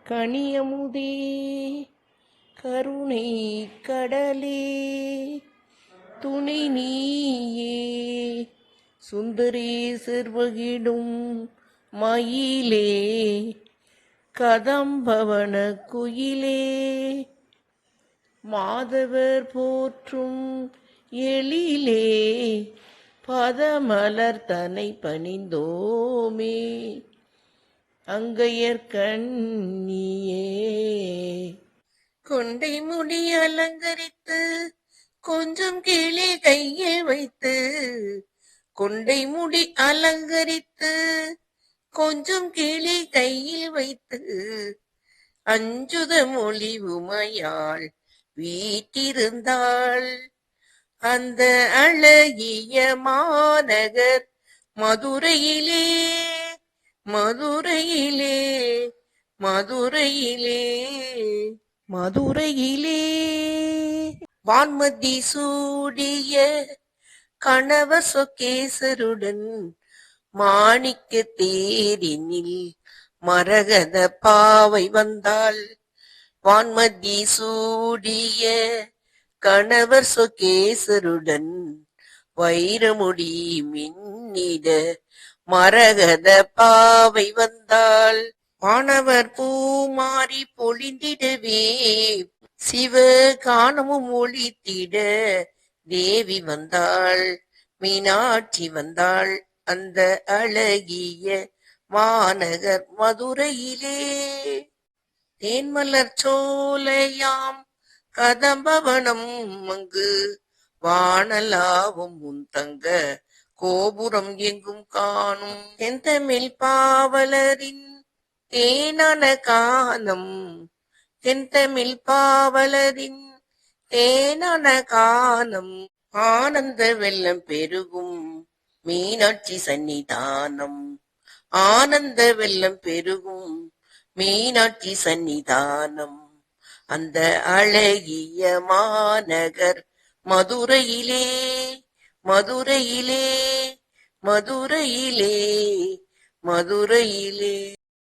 கனியமுதே கருணை கடலே துணை நீயே சுந்தரேசர் வகிடும் மயிலே கதம்பவன குயிலே மாதவர் போற்றும் எழிலே பதமலர் தனை பணிந்தோமே அங்கையர் கண்ணியே கொண்டை முடி அலங்கரித்து கொஞ்சம் கீழே கையில் வைத்து கொண்டை முடி அலங்கரித்து கொஞ்சம் கீழே கையில் வைத்து அஞ்சுத மொழி உமையாள் வீட்டிருந்தாள் அந்த அழகிய மாநகர் மதுரையிலே மதுரையிலே மதுரையிலே மதுரையிலே வான்மதி சூடிய கணவர் சொக்கேசருடன் மாணிக்க தேரினில் மரகத பாவை வந்தாள் வான்மதி சூடிய கணவர் சொக்கேசருடன் வைரமுடி மின்னிட மரகத பாவை வந்தாள் வானவர் பூமாரி பொழிந்திடவே சிவ கானமும் ஒளித்திட தேவி வந்தாள் மீனாட்சி வந்தாள் அந்த அழகிய மாநகர் மதுரையிலே தேன்மலர் சோலையாம் கதம்பவனம் அங்கு வானலாவும் முன்தங்க கோபுரம் எங்கும் காணும் தென்தமிழ் பாவலரின் தேனான கானம் தென்தமிழ் பாவலரின் தேனான கானம் ஆனந்த வெள்ளம் பெருகும் மீனாட்சி சன்னிதானம் ஆனந்த வெள்ளம் பெருகும் மீனாட்சி சன்னிதானம் அந்த அழகிய மாநகர் மதுரையிலே மதுரையிலே மதுரையிலே மதுரையிலே